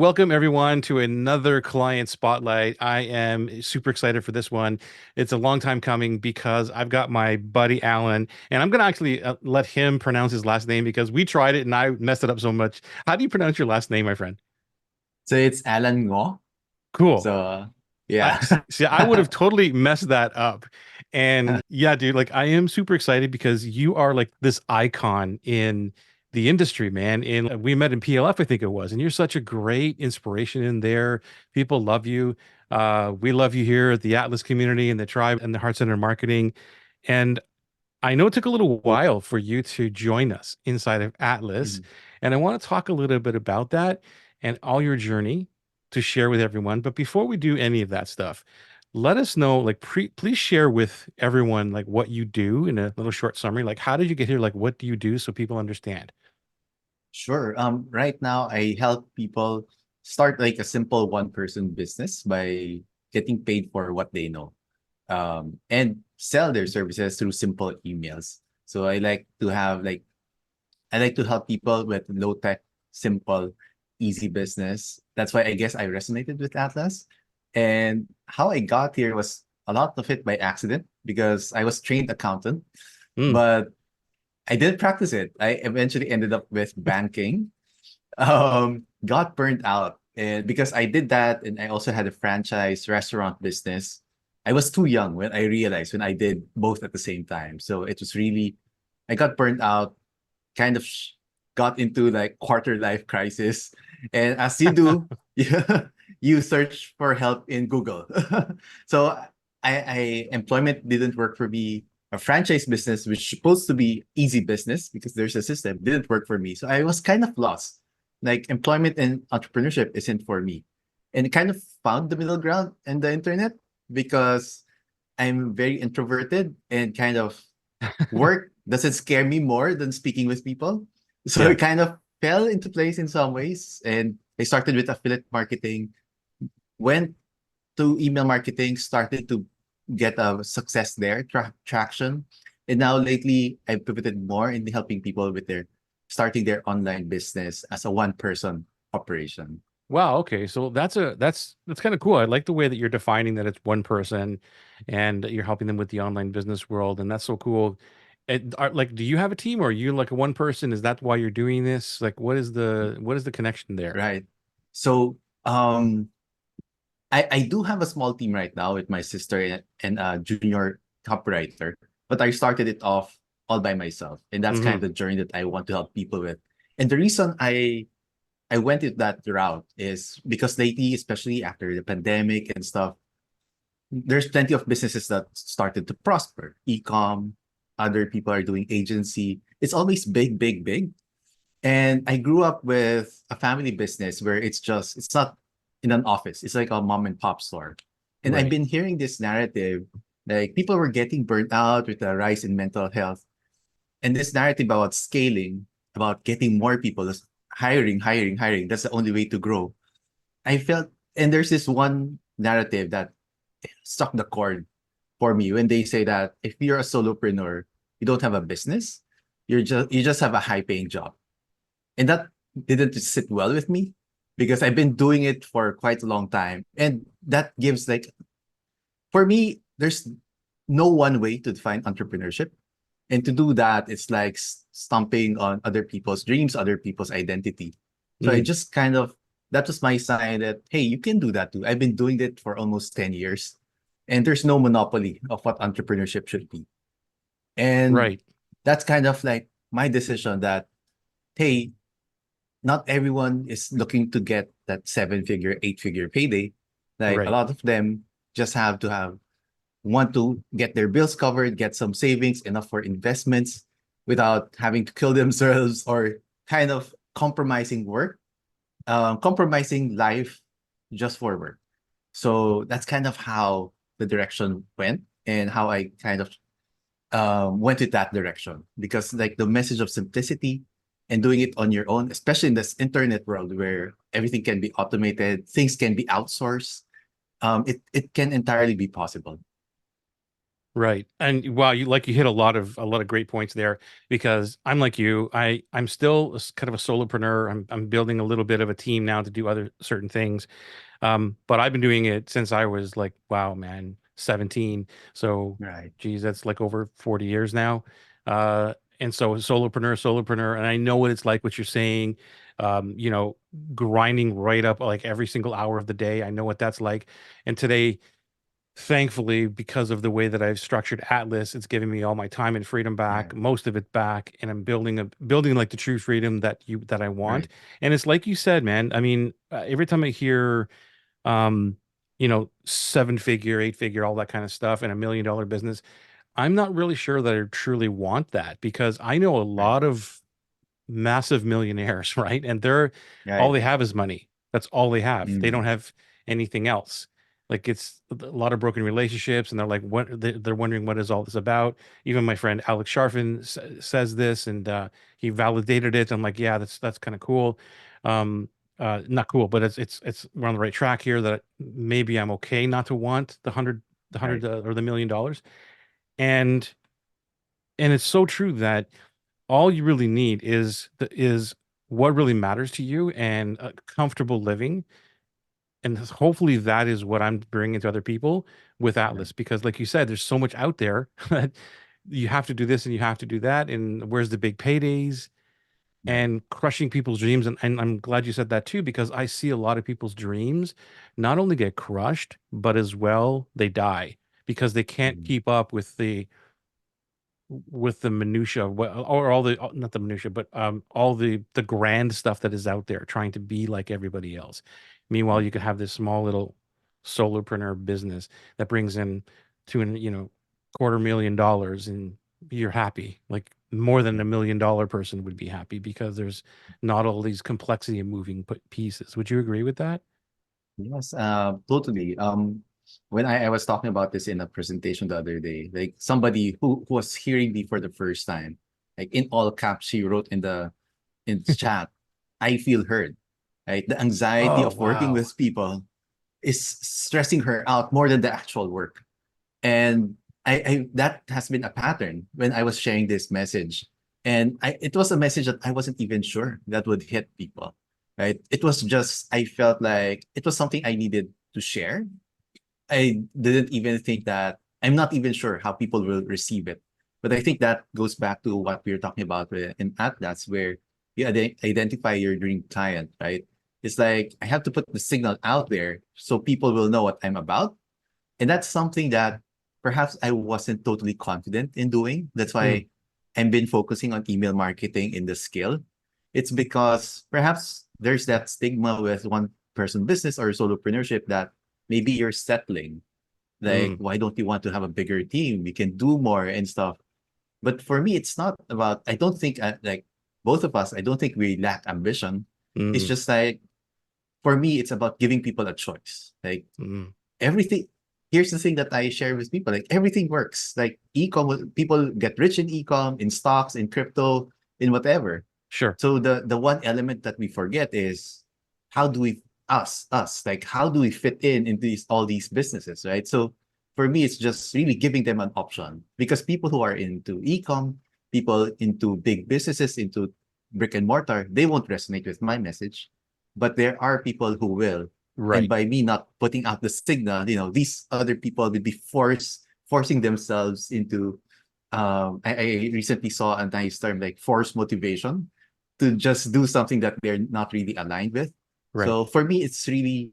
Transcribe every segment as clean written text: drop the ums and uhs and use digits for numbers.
Welcome everyone to another client spotlight. I am super excited for this one. It's a long time coming because I've got my buddy Allan, and I'm going to actually let him pronounce his last name because we tried it and I messed it up so much. How do you pronounce your last name, my friend? So it's Allan Ngo. Cool. So yeah. See, I would have totally messed that up. And yeah, dude, like I am super excited because you are like this icon in the industry, man. And we met in PLF, I think it was, and you're such a great inspiration in there. People love you. We love you here at the Atlas community and the tribe and the Heart Center Marketing. And I know it took a little while for you to join us inside of Atlas, Mhm. and I want to talk a little bit about that and all your journey to share with everyone. But before we do any of that stuff, let us know, like, please share with everyone, like, what you do in a little short summary. Like, how did you get here? Like, what do you do so people understand? Sure. Right now I help people start like a simple one-person business by getting paid for what they know. And sell their services through simple emails. So I like to help people with low tech, simple, easy business. That's why I guess I resonated with Atlas. And how I got here was a lot of it by accident because I was trained accountant, Mm. but I didn't practice it. I eventually ended up with banking. Got burnt out. And because I did that and I also had a franchise restaurant business, I was too young when I realized when I did both at the same time. So it was really, I got burnt out, kind of got into like quarter life crisis. And as you do, you search for help in Google. So employment didn't work for me. A franchise business, which is supposed to be easy business because there's a system, didn't work for me. So I was kind of lost. Like employment and entrepreneurship isn't for me. And kind of found the middle ground in the internet because I'm very introverted and kind of work doesn't scare me more than speaking with people. So Yeah. it kind of fell into place in some ways. And I started with affiliate marketing, went to email marketing, started to get a success there, traction. And now lately, I've pivoted more in helping people with their starting their online business as a one person operation. Wow. Okay. So that's kind of cool. I like the way that you're defining that it's one person and you're helping them with the online business world, and that's so cool. Like, do you have a team or are you like a one person? Is that why you're doing this? Like, what is the connection there? Right. So I do have a small team right now with my sister and a junior copywriter, but I started it off all by myself. And that's kind of Hmm. the journey that I want to help people with. And the reason I went with that route is because lately, especially after the pandemic and stuff, there's plenty of businesses that started to prosper. E-com, other people are doing agency. It's always big, big, big. And I grew up with a family business where it's not in an office. It's like a mom and pop store. And I've Right. been hearing this narrative, like people were getting burnt out with the rise in mental health. And this narrative about scaling, about getting more people, just hiring, hiring, hiring. That's the only way to grow. I felt, and there's this one narrative that struck the chord for me when they say that if you're a solopreneur, you don't have a business, you just have a high paying job. And that didn't sit well with me because I've been doing it for quite a long time. And that gives like, for me, there's no one way to define entrepreneurship. And to do that, it's like stomping on other people's dreams, other people's identity. So I Mm. just kind of, that was my sign that, hey, you can do that too. I've been doing it for almost 10 years. And there's no monopoly of what entrepreneurship should be. And Right. that's kind of like my decision that, hey, not everyone is looking to get that seven figure, eight figure payday. Like a Right. lot of them just have to have want to get their bills covered, get some savings enough for investments without having to kill themselves or kind of compromising work, compromising life just for work. So that's kind of how the direction went and how I kind of went with that direction because like the message of simplicity and doing it on your own, especially in this internet world where everything can be automated, things can be outsourced, it can entirely be possible. Right. And wow, you hit a lot of great points there because I'm like you. I'm still kind of a solopreneur. I'm building a little bit of a team now to do other certain things. But I've been doing it since I was like, wow, man, 17. So, Right. geez, that's like over 40 years now. And so solopreneur, and I know what it's like, what you're saying, you know, grinding right up like every single hour of the day. I know what that's like. And today, thankfully, because of the way that I've structured Atlas, it's giving me all my time and freedom back, Right. most of it back, and I'm building like the true freedom that I want. Right. And it's like you said, man. I mean, every time I hear um, seven figure, eight figure, all that kind of stuff and $1 million business, I'm not really sure that I truly want that because I know a Right. lot of massive millionaires, right? And they're all Right. they have is money. That's all they have. They don't Mm. have anything else. Like it's a lot of broken relationships, and they're like, what? They're wondering what is all this about. Even my friend Alex Sharfin says this, and he validated it. I'm like, yeah, that's kind of cool. Um, Not cool, but it's we're on the right track here. That maybe I'm okay not to want the hundred Right. or the $1 million, and it's so true that all you really need is what really matters to you and a comfortable living, and hopefully that is what I'm bringing to other people with Right. Atlas, because like you said, there's so much out there that you have to do this and you have to do that, and where's the big paydays Right. and crushing people's dreams. And I'm glad you said that too, because I see a lot of people's dreams not only get crushed but as well they die because they can't Mm. keep up with the minutia of what, or all the, not the minutia, but all the grand stuff that is out there trying to be like everybody else. Meanwhile, Right. you could have this small little solopreneur business that brings in $250,000 and you're happy. Like more than Right. $1 million person would be happy because there's not all these complexity and moving pieces. Would you agree with that? Yes, totally. When I was talking about this in a presentation the other day, like somebody who was hearing me for the first time, like in all caps, she wrote in the chat, "I feel heard." Right, the anxiety Oh, of working wow. with people is stressing her out more than the actual work. And I that has been a pattern when I was sharing this message. And it was a message that I wasn't even sure that would hit people. Right. It was just I felt like it was something I needed to share. I didn't even think that I'm not even sure how people will receive it. But I think that goes back to what we were talking about in Atlas, where you identify your dream client, right? It's like I have to put the signal out there so people will know what I'm about, and that's something that perhaps I wasn't totally confident in doing. That's Mm, why I've been focusing on email marketing in the skill. It's because perhaps there's that stigma with one person business or solopreneurship that maybe you're settling. Like, mm, why don't you want to have a bigger team? We can do more and stuff. But for me, it's not about, I don't think, like both of us, I don't think we lack ambition. It's mm, just like, for me, it's about giving people a choice. Like, mm. everything, here's the thing that I share with people, like everything works. Like e-com, people get rich in e-com, in stocks, in crypto, in whatever. Sure. So the one element that we forget is how do we us like how do we fit into all these businesses, right? So for me, it's just really giving them an option, because people who are into e-com, people into big businesses, into brick and mortar, they won't resonate with my message, but there are people who will. And Right. by me not putting out the signal, these other people will be forcing themselves into. I recently saw a nice term like force motivation to just do something that they're not really aligned with. Right. So for me, it's really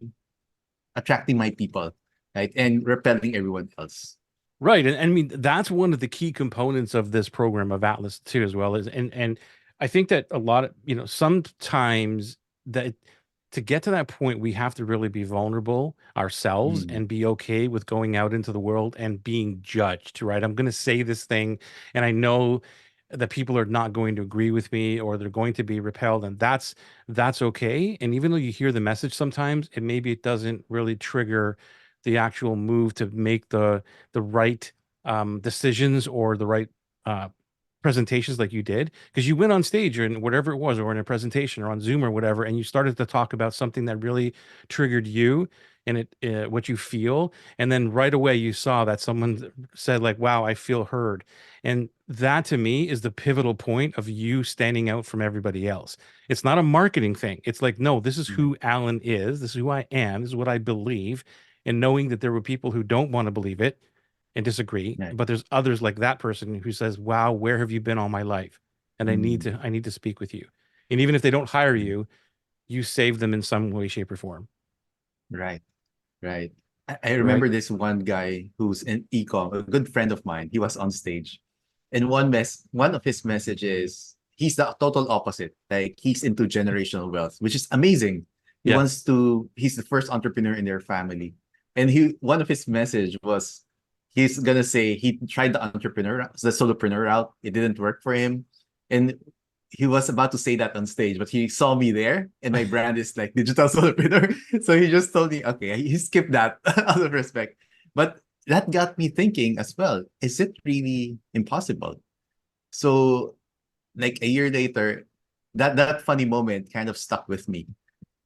attracting my people, right, and repelling everyone else. Right. And I mean, that's one of the key components of this program of Atlas too, as well as, and I think that a lot of, sometimes that to get to that point, we have to really be vulnerable ourselves Mm. and be okay with going out into the world and being judged, right? I'm going to say this thing, and I know that people are not going to agree with me or they're going to be repelled, and that's okay. And even though you hear the message sometimes, maybe it doesn't really trigger the actual move to make the right decisions or the right uh, presentations like you did, because you went on stage and whatever it was, or in a presentation or on Zoom or whatever, and you started to talk about something that really triggered you. and what you feel, and then right away you saw that someone said like, wow, I feel heard. And that to me is the pivotal point of you standing out from everybody else. It's not a marketing thing. It's like, no, this is Mhm. who Allan is, this is who I am, this is what I believe. And knowing that there were people who don't want to believe it and disagree, Right. but there's others like that person who says, wow, where have you been all my life? And Mm. I need to speak with you. And even if they don't hire Mm. you, you save them in some way, shape, or form. Right. Right. I Right. remember this one guy who's in ecom, a good friend of mine. He was on stage, and one of his messages, he's the total opposite. Like he's into generational wealth, which is amazing. Yeah. He's the first entrepreneur in their family, and one of his message was, he's gonna say he tried the solopreneur route. It didn't work for him, and he was about to say that on stage, but he saw me there, and my brand is like digital solopreneur. So he just told me, okay, he skipped that out of respect. But that got me thinking as well, is it really impossible? So like a year later, that funny moment kind of stuck with me.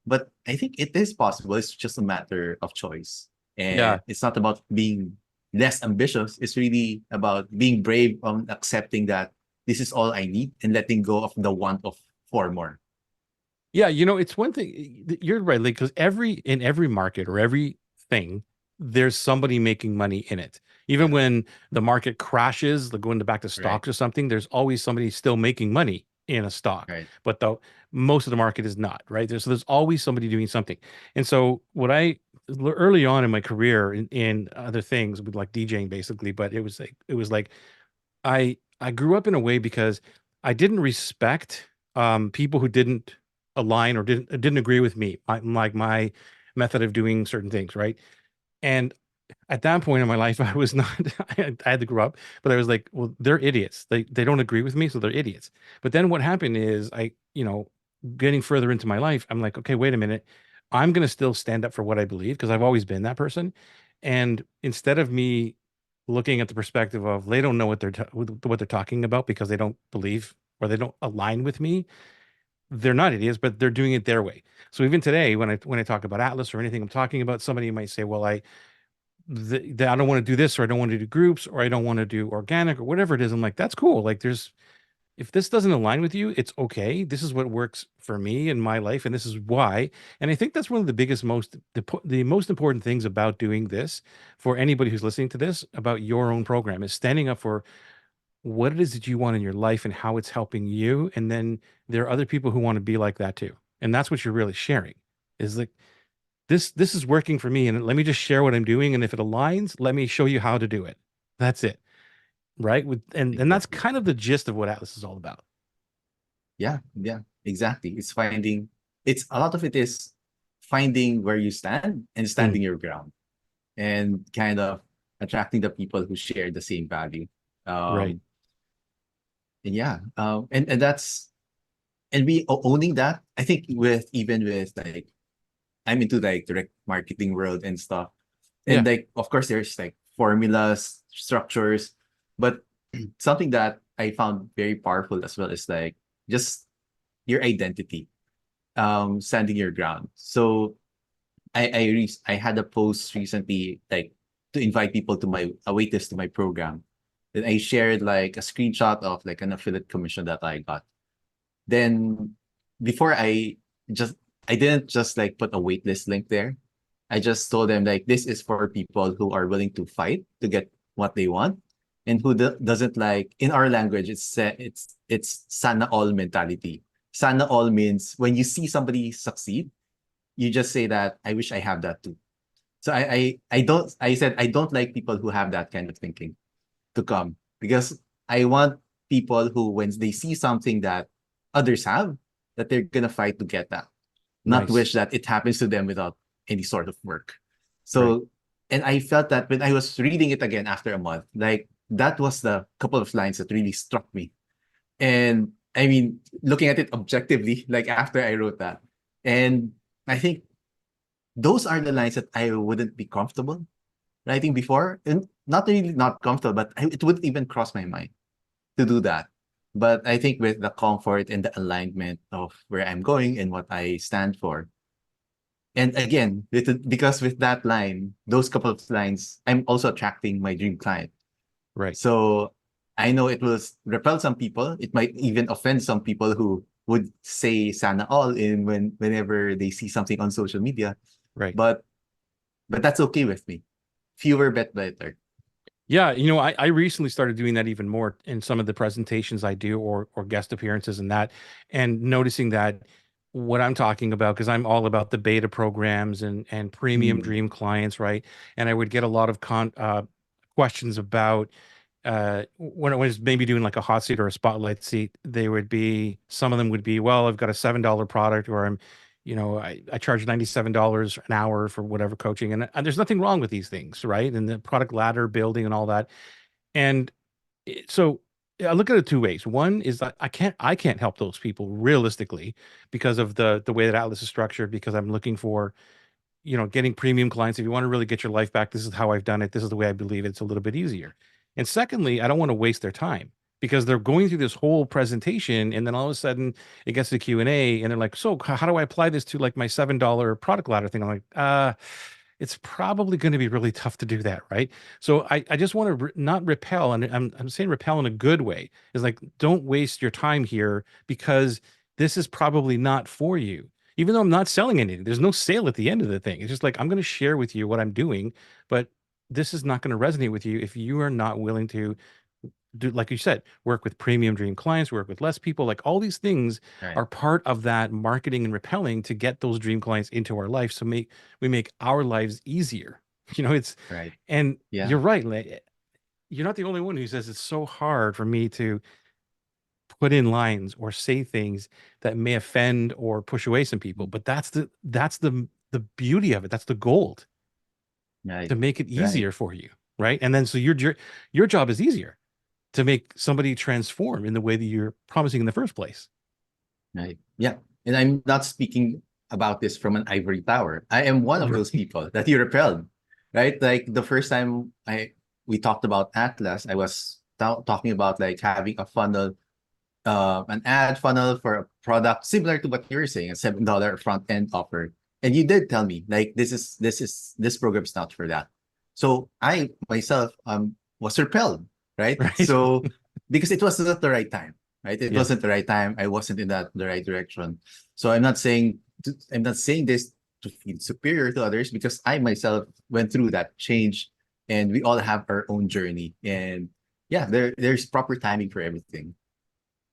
But I think it is possible. It's just a matter of choice. Yeah. And it's not about being less ambitious. It's really about being brave on accepting that this is all I need and letting go of the want of for more. Yeah, it's one thing. You're right, like because in every market or every thing, there's somebody making money in it. Even Yeah. when the market crashes, like going back to Right. stocks or something, there's always somebody still making money in a stock. Right. But though most of the market is not, right? There's always somebody doing something. And so early on in my career in other things with like DJing basically, but it was like I grew up in a way because I didn't respect people who didn't align or didn't agree with me, like my method of doing certain things, right? And at that point in my life, I was not, I had to grow up, but I was like, well, they're idiots. They don't agree with me, so they're idiots. But then what happened is getting further into my life, I'm like, okay, wait a minute. I'm going to still stand up for what I believe because I've always been that person. And instead of me looking at the perspective of they don't know what they're talking about because they don't believe or they don't align with me, they're not idiots, but they're doing it their way. So even today, when I talk about Atlas or anything I'm talking about, somebody might say, well, I don't want to do this, or I don't want to do groups, or I don't want to do organic, or whatever it is. I'm like, that's cool. Like, if this doesn't align with you, it's okay. This is what works for me in my life, and this is why. And I think that's one of the biggest, the most important things about doing this for anybody who's listening to this about your own program is standing up for what it is that you want in your life and how it's helping you. And then there are other people who want to be like that too. And that's what you're really sharing is like, this is working for me, and let me just share what I'm doing, and if it aligns, let me show you how to do it. That's it, right? And that's Exactly. kind of the gist of what Atlas is all about. Yeah. Yeah. Exactly. It's a lot of it is finding where you stand and Mm, standing your ground and kind of attracting the people who share the same value. right. Um, and yeah. And we owning that, I think even with like, I'm into like direct marketing world and stuff. And Yeah. like, of course, there's like formulas, structures, but something that I found very powerful as well is like just your identity, standing your ground. So I had a post recently like to invite people to my a waitlist to my program. Then I shared like a screenshot of like an affiliate commission that I got. Then before just I didn't just like put a waitlist link there. I just told them like this is for people who are willing to fight to get what they want and who doesn't like in our language it's sana all mentality. Sana all means when you see somebody succeed, you just say that I wish I have that too. So I said I don't like people who have that kind of thinking to come because I want people who, when they see something that others have, that they're gonna fight to get that, not Nice. wish that it happens to them without any sort of work. Right. So, and I felt that when I was reading it again after a month, like that was the couple of lines that really struck me. And I mean, looking at it objectively, like after I wrote that, and I think those are the lines that I wouldn't be comfortable writing before, and not really not comfortable, but it wouldn't even cross my mind to do that. But I think with the comfort and the alignment of where I'm going and what I stand for, And again, because with that line, those couple of lines, I'm also attracting my dream client. Right. So I know it will repel some people. It might even offend some people who would say "sana all" in whenever they see something on social media. Right. But that's okay with me. Fewer but better. Yeah, I recently started doing that even more in some of the presentations I do or guest appearances and that, and noticing that what I'm talking about, because I'm all about the beta programs and premium Mm, dream clients, right? And I would get a lot of questions about when I was maybe doing like a hot seat or a spotlight seat, they would be some of them would be, well, I've got a $7 product, or I charge $97 an hour for whatever coaching, and there's nothing wrong with these things, right? And the product ladder building and all that. And so I look at it two ways. One is that I can't help those people realistically because of the way that Atlas is structured, because I'm looking for getting premium clients. If you want to really get your life back, this is how I've done it. This is the way I believe it's a little bit easier. And secondly, I don't want to waste their time because they're going through this whole presentation and then all of a sudden it gets to Q&A and they're like, so how do I apply this to like my $7 product ladder thing? I'm like, it's probably going to be really tough to do that, right? So I just want to not repel, and I'm saying repel in a good way. Is like, don't waste your time here because this is probably not for you. Even though I'm not selling anything, there's no sale at the end of the thing. It's just like I'm going to share with you what I'm doing, but this is not going to resonate with you if you are not willing to do, like you said, work with premium dream clients, work with less people. Like all these things right, are part of that marketing and repelling to get those dream clients into our life. So we make our lives easier. It's, right. and Yeah. you're right. Like, you're not the only one who says it's so hard for me to put in lines or say things that may offend or push away some people. But that's the beauty of it. That's the gold, Right. to make it Right. easier for you, right? And then so your job is easier to make somebody transform in the way that you're promising in the first place. Right. Yeah. And I'm not speaking about this from an ivory tower. I am one of Right. those people that you repelled, right? Like the first time we talked about Atlas, I was talking about like having a funnel, an ad funnel for a product similar to what you're saying, a $7 front end offer. And you did tell me like this program is not for that. So I myself was repelled, right? Right. So because it was not the right time, right? It Yeah. wasn't the right time. I wasn't in the right direction. So I'm not saying this to feel superior to others, because I myself went through that change, and we all have our own journey. And yeah, there's proper timing for everything.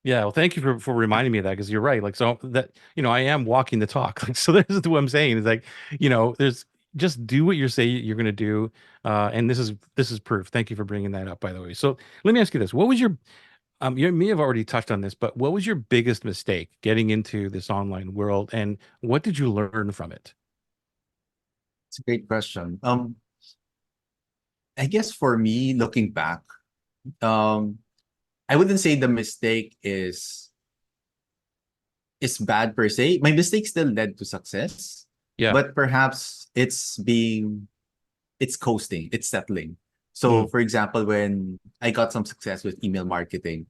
Yeah, well, thank you for reminding me of that, because you're right. Like, so that I am walking the talk. Like, so this is what I'm saying is like, there's just do what you say you're going to do, and this is proof. Thank you for bringing that up, by the way. So let me ask you this: what was your you may have already touched on this, but what was your biggest mistake getting into this online world, and what did you learn from it? It's a great question. I guess for me, looking back, um, I wouldn't say the mistake is bad per se. My mistake still led to success, Yeah. but perhaps it's coasting, it's settling. So, Mm, for example, when I got some success with email marketing,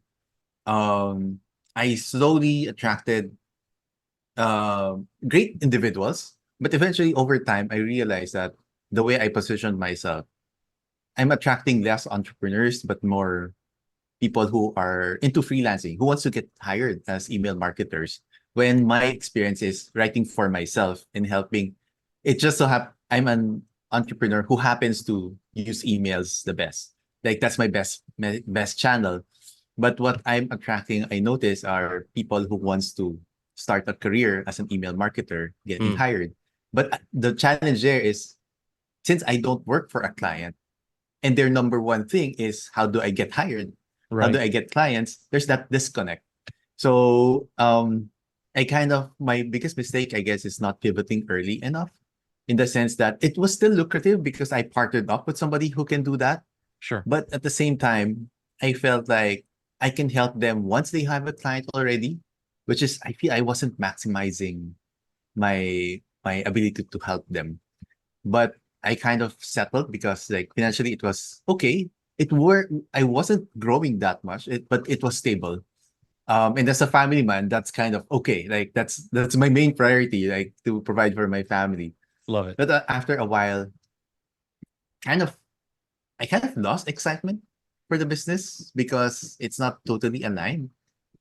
um, I slowly attracted great individuals, but eventually over time, I realized that the way I positioned myself, I'm attracting less entrepreneurs, but more people who are into freelancing, who wants to get hired as email marketers. When my experience is writing for myself and helping, it just so I'm an entrepreneur who happens to use emails the best. Like that's my best channel. But what I'm attracting, I notice, are people who wants to start a career as an email marketer, getting mm, hired. But the challenge there is, since I don't work for a client, and their number one thing is how do I get hired? How do right. I get clients? There's that disconnect. So I kind of, my biggest mistake, I guess, is not pivoting early enough, in the sense that it was still lucrative because I partnered up with somebody who can do that. Sure. But at the same time, I felt like I can help them once they have a client already, which is, I feel I wasn't maximizing my ability to help them. But I kind of settled because like financially it was okay. I wasn't growing that much, but it was stable. And as a family man, that's kind of okay. Like that's my main priority, like to provide for my family. Love it. But after a while, kind of I kind of lost excitement for the business because it's not totally aligned.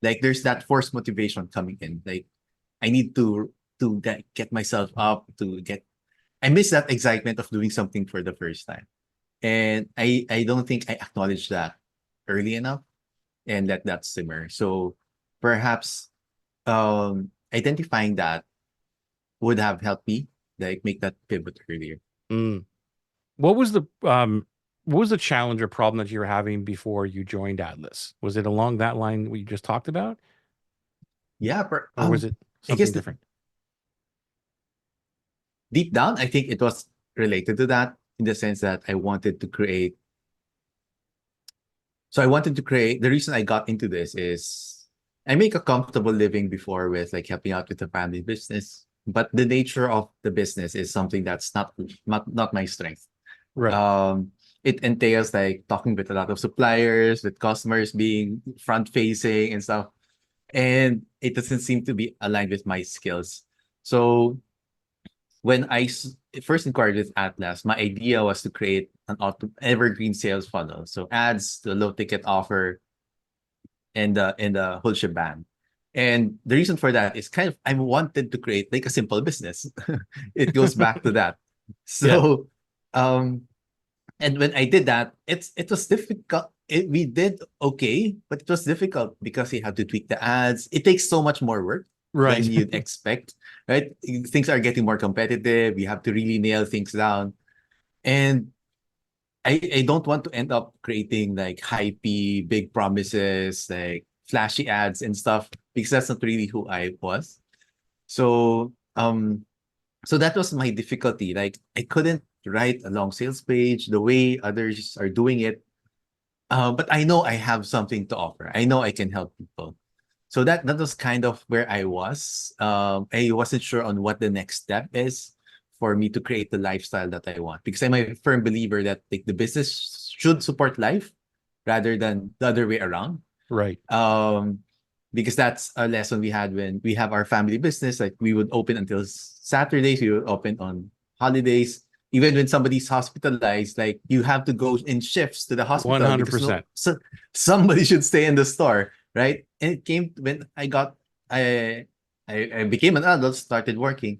Like there's that forced motivation coming in. Like I need to get myself up to get. I miss that excitement of doing something for the first time, and I don't think I acknowledged that early enough and let that simmer. So perhaps identifying that would have helped me like make that pivot earlier. Mm. What was the challenge or problem that you were having before you joined Atlas? Was it along that line we just talked about, Yeah, or was it I guess something different? deep down, I think it was related to that in the sense that I wanted to create. So I wanted to create. The reason I got into this is I make a comfortable living before with like helping out with the family business, but the nature of the business is something that's not my strength. Right. Um, it entails like talking with a lot of suppliers, with customers, being front facing and stuff, and it doesn't seem to be aligned with my skills. So when first inquired with Atlas, my idea was to create an evergreen sales funnel. So ads, the low ticket offer, and the whole shebang. And the reason for that is kind of I wanted to create like a simple business. It goes back to that. Yeah. So um and when I did that, it was difficult. We did okay, but it was difficult because you have to tweak the ads. It takes so much more work Right. than you'd expect, right? Things are getting more competitive. You have to really nail things down. And I don't want to end up creating like hypey, big promises, like flashy ads and stuff, because that's not really who I was. So so that was my difficulty. Like I couldn't write a long sales page the way others are doing it. But I know I have something to offer. I know I can help people. So that was kind of where I was. I wasn't sure on what the next step is for me to create the lifestyle that I want because I'm a firm believer that like the business should support life rather than the other way around. Right. Um, because that's a lesson we had when we have our family business. Like we would open until Saturdays, we would open on holidays. Even when somebody's hospitalized, like you have to go in shifts to the hospital because no, 100%. so somebody should stay in the store, right? And it came when I became an adult, started working.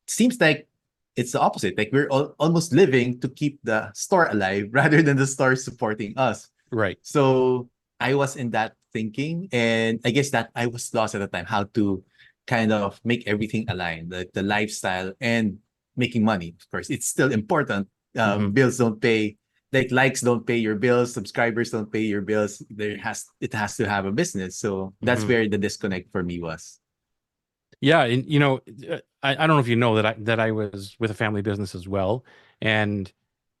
Seems like it's the opposite. Like we're almost living to keep the store alive rather than the store supporting us. Right. So I was in that thinking, and I guess that I was lost at the time how to kind of make everything align, the lifestyle and making money. Of course, it's still important. Hmm. Bills don't pay, like likes don't pay your bills, subscribers don't pay your bills. It has to have a business. So that's Hmm. where the disconnect for me was. Yeah, and I don't know if you know that I was with a family business as well, and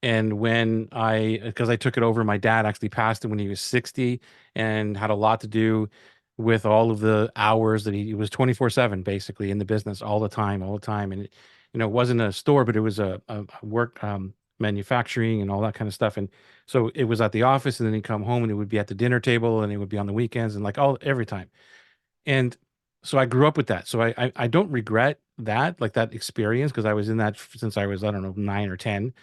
when because I took it over, my dad actually passed it when he was 60, and had a lot to do with all of the hours that he was 24/7 basically in the business all the time, and it wasn't a store, but it was a work manufacturing and all that kind of stuff, and so it was at the office, and then he'd come home, and it would be at the dinner table, and it would be on the weekends, and like all every time. And so I grew up with that. So I don't regret that, like that experience, because I was in that since I was, I don't know, 9 or 10,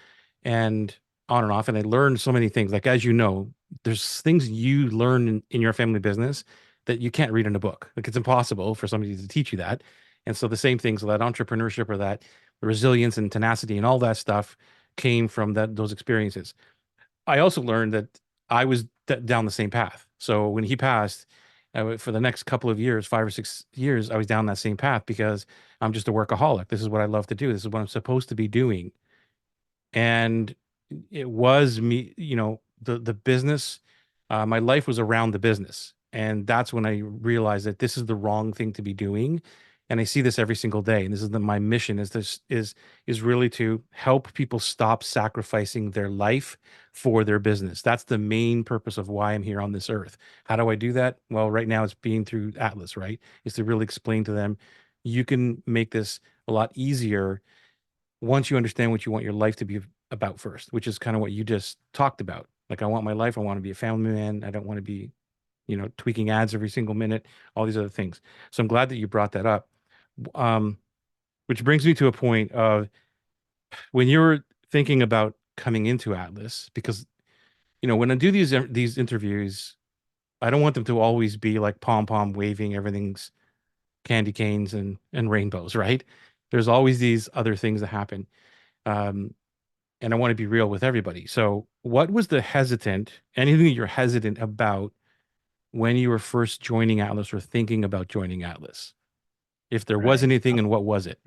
and on and off. And I learned so many things. Like, as you know, there's things you learn in your family business that you can't read in a book. Like, it's impossible for somebody to teach you that. And so the same things, that entrepreneurship or that resilience and tenacity and all that stuff came from those experiences. I also learned that I was down the same path. So when he passed, for the next couple of years, 5 or 6 years, I was down that same path because I'm just a workaholic. This is what I love to do. This is what I'm supposed to be doing. And it was me, the business, my life was around the business. And that's when I realized that this is the wrong thing to be doing. And I see this every single day. And this is my mission is really to help people stop sacrificing their life for their business. That's the main purpose of why I'm here on this earth. How do I do that? Well, right now it's being through Atlas, right? Is to really explain to them you can make this a lot easier once you understand what you want your life to be about first, which is kind of what you just talked about. Like, I want my life, I want to be a family man. I don't want to be, tweaking ads every single minute, all these other things. So I'm glad that you brought that up. Um, which brings me to a point of, When you're thinking about coming into Atlas, because when I do these interviews, I don't want them to always be like pom pom waving, everything's candy canes and rainbows, right? There's always these other things that happen. Um, and I want to be real with everybody. So, what was the anything that you're hesitant about when you were first joining Atlas or thinking about joining Atlas? If there was Right. anything, and what was it?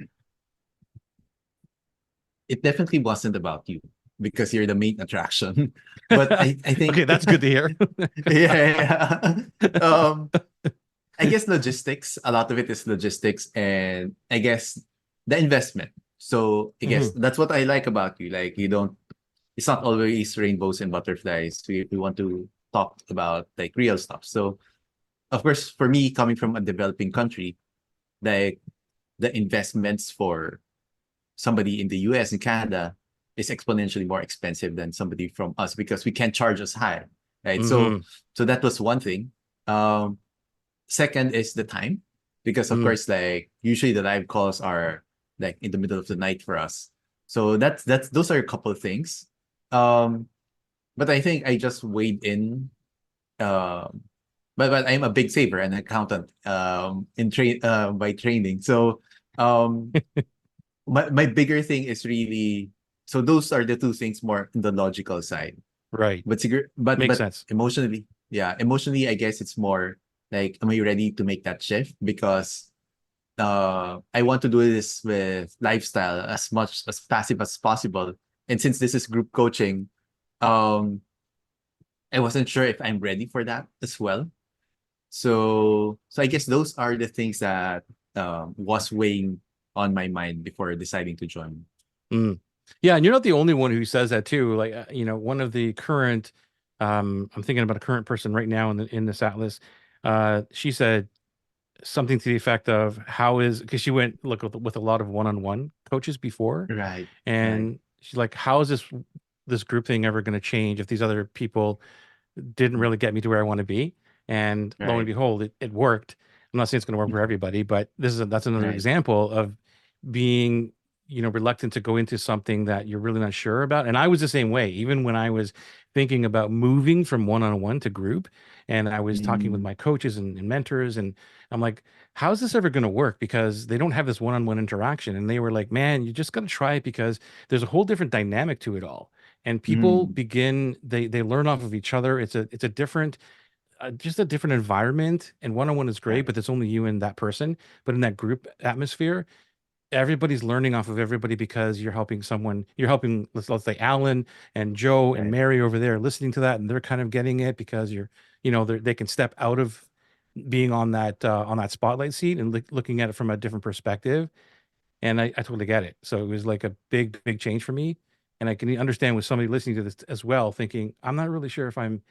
It definitely wasn't about you because you're the main attraction. But I Okay, think that's good to hear. yeah. Um I guess logistics, a lot of it is logistics and I guess the investment. So I guess Hmm. that's what I like about you. Like you don't it's not always rainbows and butterflies. We want to talk about like real stuff. So of course for me coming from a developing country, like the investments for somebody in the US and Canada is exponentially more expensive than somebody from us because we can't charge as high, right? Hmm. So that was one thing. Um, Second is the time, because of Mm. course, like usually the live calls are like in the middle of the night for us. So that's those are a couple of things. Um, but I think I just weighed in. Um, but I'm a big saver and accountant in by training. So um my bigger thing is really so those are the two things more in the logical side. Right. Makes But sense. emotionally, yeah, emotionally, I guess it's more like, am I ready to make that shift? Because I want to do this with lifestyle as much as passive as possible. And since this is group coaching, um, I wasn't sure if I'm ready for that as well. So I guess those are the things that was weighing on my mind before deciding to join. Mm. Yeah, and you're not the only one who says that too. Like, one of the current, I'm thinking about a current person right now in this Atlas. She said something to the effect of because she went look with a lot of one-on-one coaches before, Right, right, and she's like, how is this group thing ever going to change if these other people didn't really get me to where I want to be? And lo and right, behold, it worked. I'm not saying it's going to work for everybody, but that's another right, example of being, reluctant to go into something that you're really not sure about. And I was the same way, even when I was thinking about moving from one-on-one to group, and I was talking with mm, my coaches and mentors, and I'm like, how's this ever going to work? Because they don't have this one-on-one interaction. And they were like, man, you just got to try it because there's a whole different dynamic to it all. And people mm, begin, they learn off of each other. It's a different, just a different environment. And one-on-one is great, right, but it's only you and that person. But in that group atmosphere, everybody's learning off of everybody because you're helping, let's say Allan and Joe and right, Mary over there listening to that, and they're kind of getting it because they can step out of being on that spotlight seat and looking at it from a different perspective. And I totally get it. So it was like a big change for me. And I can understand with somebody listening to this as well, thinking, I'm not really sure if I'm,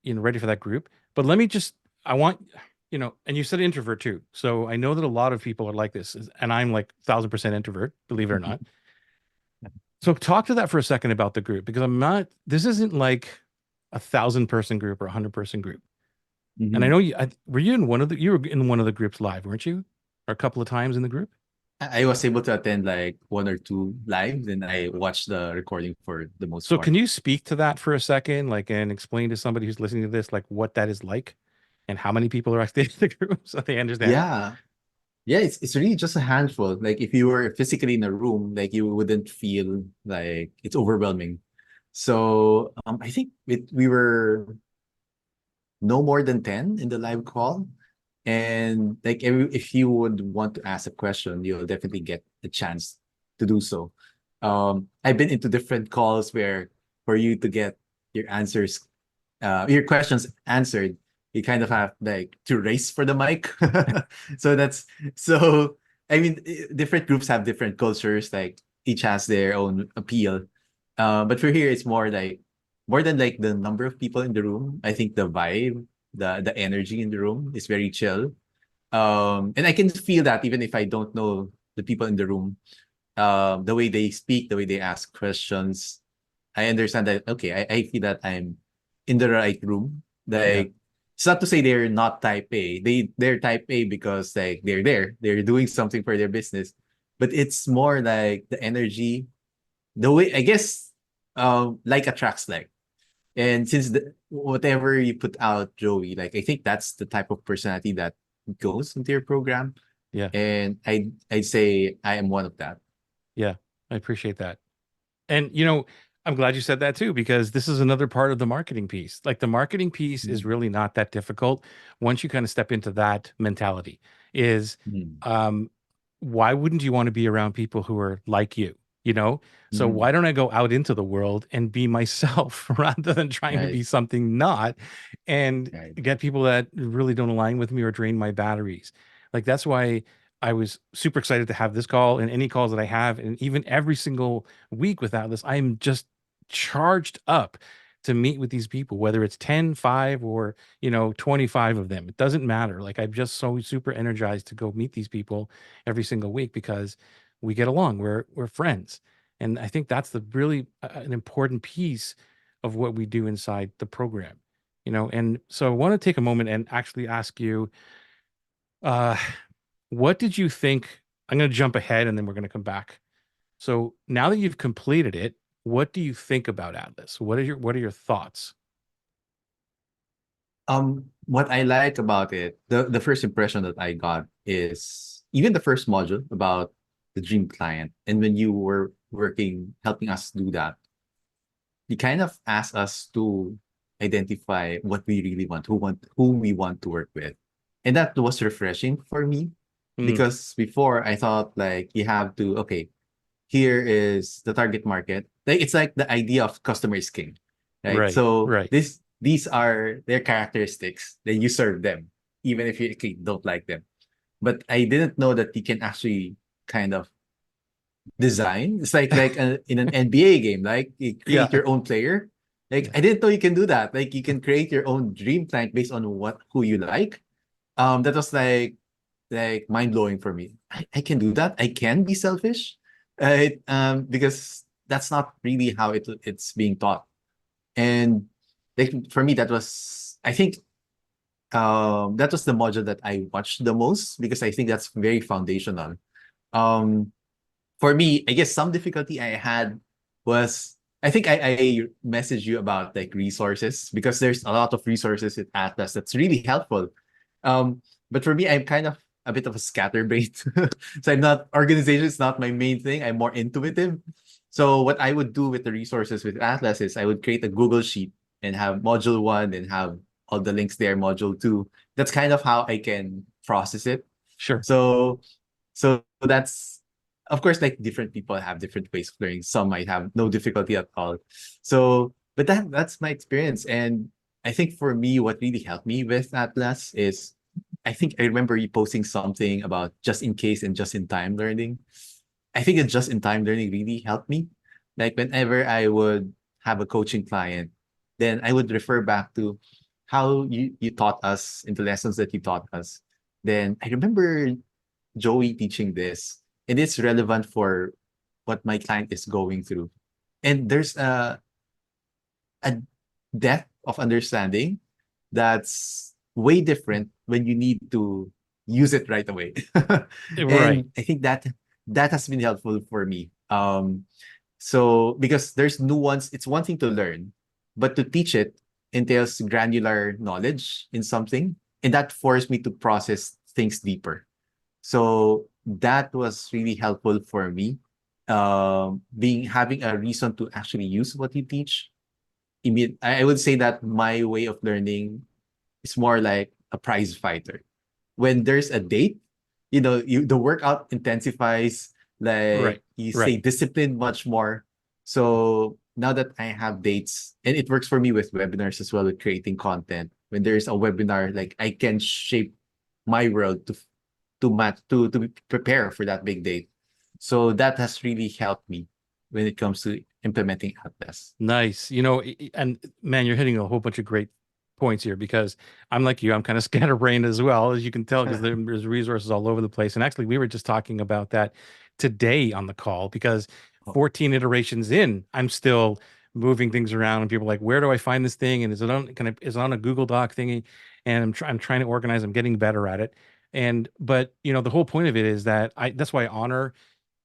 ready for that group. But let me just, I want, and you said introvert too. So I know that a lot of people are like this, and I'm like 1,000% introvert, believe it or not. So talk to that for a second about the group, because this isn't like 1,000-person group or 100-person group. And I mhm. know you were in one of the groups live, weren't you? Or a couple of times in the group? I was able to attend like one or two lives, and I watched the recording for the most So can part. you speak to that for a second, like, and explain to somebody who's listening to this, like what that is like and how many people are actually in the group so they understand? Yeah, yeah, it's really just a handful. Like if you were physically in a room, like you wouldn't feel like it's overwhelming. So I think we were no more than 10 in the live call. And like if you would want to ask a question, you'll definitely get the chance to do so. I've been into different calls where for you to get your answers, your questions answered, you kind of have like to race for the mic. So that's so I mean, different groups have different cultures, like each has their own appeal. But for here, it's more than like the number of people in the room. I think the vibe, the energy in the room is very chill. And I can feel that even if I don't know the people in the room, the way they speak, the way they ask questions, I understand that, okay, I feel that I'm in the right room. Yeah. Like, it's not to say they're not type A. They're type A because like they're there, they're doing something for their business. but it's more like the energy, the way, I guess, like attracts like. And since whatever you put out, Joey, like I think that's the type of personality that goes into your program. Yeah. And I'd say I am one of that. Yeah. I appreciate that. And you know, I'm glad you said that too, because this is another part of the marketing piece. Like the marketing piece is Mm, really not that difficult once you kind of step into that mentality. Is mm, um, why wouldn't you want to be around people who are like you? You know, so mm. why don't I go out into the world and be myself rather than trying to Right, be something not, and right. get people that really don't align with me or drain my batteries? Like that's why I was super excited to have this call and any calls that I have, and even every single week without this, I'm just charged up to meet with these people, whether it's 10, 5, or, 25 of them. It doesn't matter. Like I'm just so super energized to go meet these people every single week because we get along. We're friends. And I think that's the really an important piece of what we do inside the program. And so I want to take a moment and actually ask you, uh, what did you think? I'm going to jump ahead and then we're going to come back. So now that you've completed it, what do you think about Atlas? What are your thoughts? What I like about it, the first impression that I got is even the first module about the dream client. And when you were working, helping us do that, you kind of asked us to identify what we really want, who we want to work with. And that was refreshing for me Mm, because before I thought like you have to, okay, here is the target market. Like it's like the idea of customer is king, right? right, So right. these are their characteristics. Then you serve them, even if you okay, don't like them. But I didn't know that you can actually kind of design. It's like in an NBA game, like you create Yeah, your own player. Like yeah, I didn't know you can do that. Like you can create your own dream client based on who you like. That was like mind blowing for me. I can do that. I can be selfish, because that's not really how it's being taught. And like for me, that was I think that was the module that I watched the most because I think that's very foundational. Um, for me, I guess some difficulty I had was I think I messaged you about like resources because there's a lot of resources in Atlas that's really helpful. Um, but for me, I'm kind of a bit of a scatterbrain. So I'm not organization is not my main thing. I'm more intuitive. So what I would do with the resources with Atlas is I would create a Google sheet and have module one and have all the links there, module two. That's kind of how I can process it. sure, So so that's of course like different people have different ways of learning. Some might have no difficulty at all. So but that's my experience. And I think for me, what really helped me with Atlas is I think I remember you posting something about just in case and just in time learning. I think it's just in time learning really helped me. Like whenever I would have a coaching client, then I would refer back to how you taught us in the lessons that you taught us. Then I remember Joey teaching this, and it's relevant for what my client is going through. And there's a depth of understanding that's way different when you need to use it right away. right, And I think that has been helpful for me. So because there's nuance, it's one thing to learn, but to teach it entails granular knowledge in something, and that forced me to process things deeper. So that was really helpful for me. Being having a reason to actually use what you teach. I would say that my way of learning is more like a prize fighter. When there's a date, the workout intensifies, right, like you stay right. disciplined much more. So now that I have dates, and it works for me with webinars as well with creating content. When there's a webinar, like I can shape my world to prepare for that big date. So that has really helped me when it comes to implementing Atlas. Nice. And man, you're hitting a whole bunch of great points here because I'm like you, I'm kind of scatterbrained as well, as you can tell, because there's resources all over the place. And actually, we were just talking about that today on the call because Oh, 14 iterations in, I'm still moving things around and people are like, where do I find this thing? And is it on a Google Doc thingy? And I'm trying to organize, I'm getting better at it. And but the whole point of it is that that's why I honor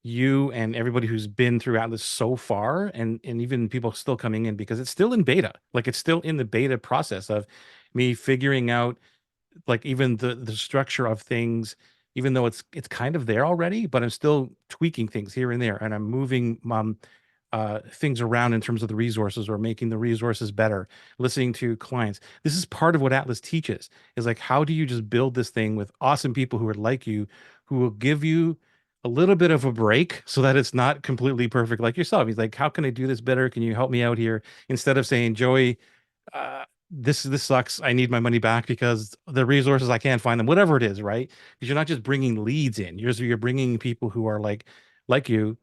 you and everybody who's been through Atlas so far, and even people still coming in because it's still in beta. Like it's still in the beta process of me figuring out like even the structure of things, even though it's kind of there already, but I'm still tweaking things here and there, and I'm moving things around in terms of the resources or making the resources better, listening to clients. This is part of what Atlas teaches is like, how do you just build this thing with awesome people who are like you, who will give you a little bit of a break so that it's not completely perfect like yourself. He's like, how can I do this better? Can you help me out here? Instead of saying, Joey, this sucks. I need my money back because the resources I can't find them. Whatever it is, right? Because you're not just bringing leads in. You're bringing people who are like you,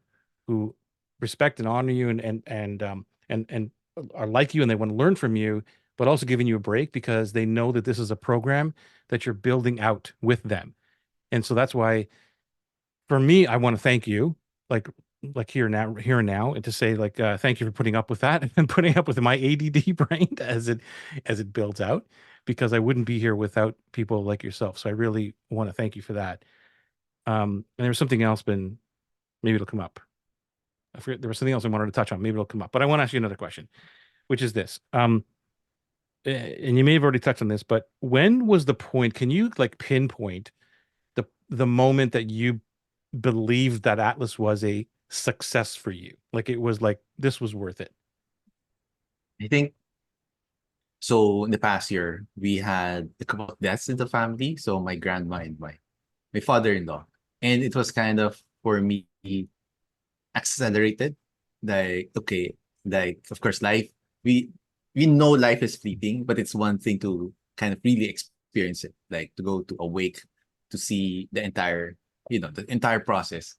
who respect and honor you and are like you and they want to learn from you, but also giving you a break because they know that this is a program that you're building out with them. And so that's why for me, I want to thank you, like here and now, and to say like thank you for putting up with that and putting up with my ADD brain as it builds out, because I wouldn't be here without people like yourself. So I really want to thank you for that. And there was something else, but maybe it'll come up. I forget there was something else I wanted to touch on. Maybe it'll come up. But I want to ask you another question, which is this. And you may have already touched on this, but when was the point? Can you like pinpoint the moment that you believed that Atlas was a success for you? Like it was like this was worth it. I think so. In the past year, we had a couple of deaths in the family. So my grandma and my father-in-law, and it was kind of for me accelerated. Like okay, like of course, life we we know life is fleeting, but it's one thing to kind of really experience it, like to go to a wake, to see the entire, the entire process.